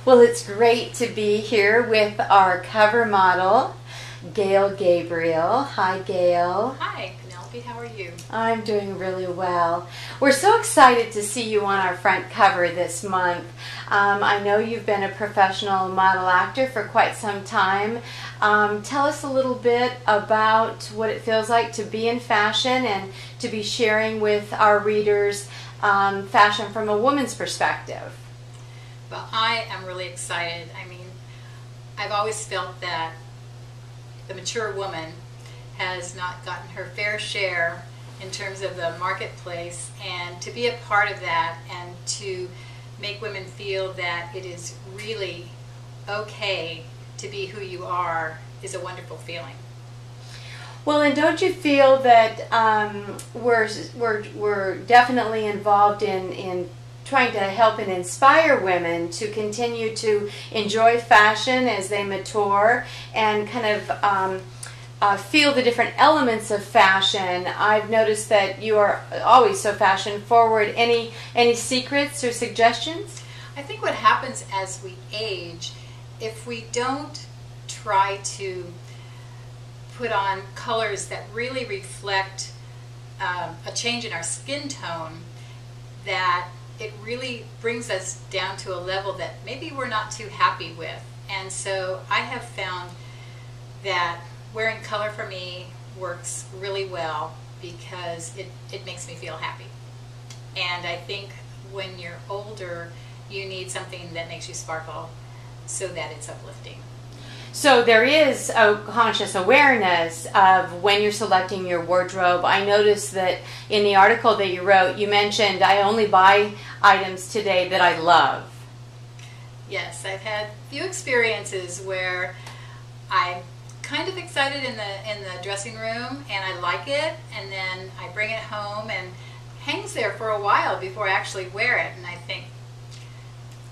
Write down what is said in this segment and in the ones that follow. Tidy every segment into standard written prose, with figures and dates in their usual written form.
Well, it's great to be here with our cover model, Gail Gabriel. Hi, Gail. Hi, Penelope. How are you? I'm doing really well. We're so excited to see you on our front cover this month. I know you've been a professional model actor for quite some time. Tell us a little bit about what it feels like to be in fashion and to be sharing with our readers fashion from a woman's perspective. Well, I am really excited. I mean, I've always felt that the mature woman has not gotten her fair share in terms of the marketplace, and to be a part of that and to make women feel that it is really okay to be who you are is a wonderful feeling. Well, and don't you feel that we're definitely involved in trying to help and inspire women to continue to enjoy fashion as they mature and kind of feel the different elements of fashion? I've noticed that you are always so fashion forward. Any secrets or suggestions? I think what happens as we age, if we don't try to put on colors that really reflect a change in our skin tone, that it really brings us down to a level that maybe we're not too happy with. And so I have found that wearing color for me works really well because it makes me feel happy. And I think when you're older, you need something that makes you sparkle so that it's uplifting. So there is a conscious awareness of when you're selecting your wardrobe. I noticed that in the article that you wrote, you mentioned, I only buy items today that I love. Yes, I've had a few experiences where I'm kind of excited in the dressing room and I like it, and then I bring it home and hangs there for a while before I actually wear it, and I think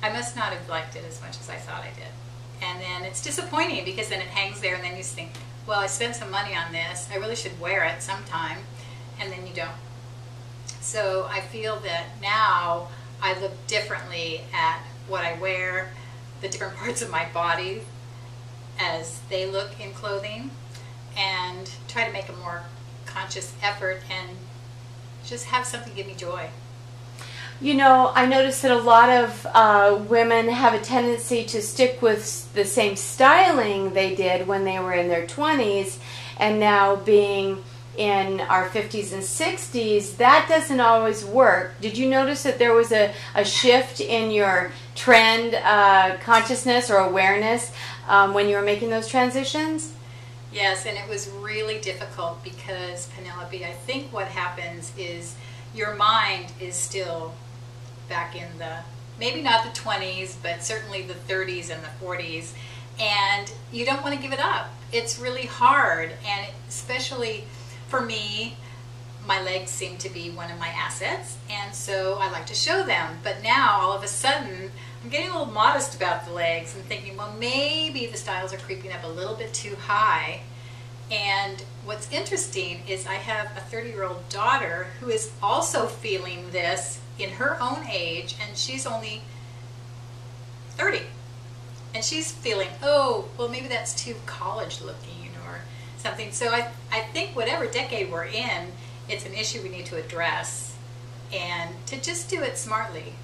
I must not have liked it as much as I thought I did. And then it's disappointing because then it hangs there and then you think, well, I spent some money on this, I really should wear it sometime, and then you don't. So I feel that now I look differently at what I wear, the different parts of my body as they look in clothing, and try to make a more conscious effort and just have something give me joy. You know, I noticed that a lot of women have a tendency to stick with the same styling they did when they were in their 20s, and now being in our 50s and 60s, that doesn't always work. Did you notice that there was a shift in your trend consciousness or awareness when you were making those transitions? Yes, and it was really difficult because, Penelope, I think what happens is your mind is still back in the, maybe not the 20s, but certainly the 30s and the 40s, and you don't want to give it up. It's really hard, and especially for me, my legs seem to be one of my assets, and so I like to show them. But now, all of a sudden, I'm getting a little modest about the legs and thinking, well, maybe the styles are creeping up a little bit too high. And what's interesting is I have a 30-year-old daughter who is also feeling this in her own age, and she's only 30. And she's feeling, oh, well, maybe that's too college looking or something. So I think whatever decade we're in, it's an issue we need to address and to just do it smartly.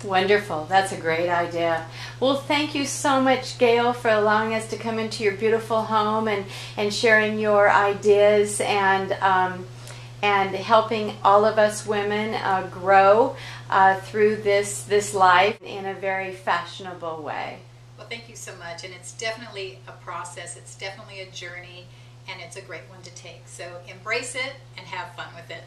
Wonderful. That's a great idea. Well, thank you so much, Gail, for allowing us to come into your beautiful home and sharing your ideas and helping all of us women grow through this life in a very fashionable way. Well, thank you so much. And it's definitely a process. It's definitely a journey, and it's a great one to take. So embrace it and have fun with it.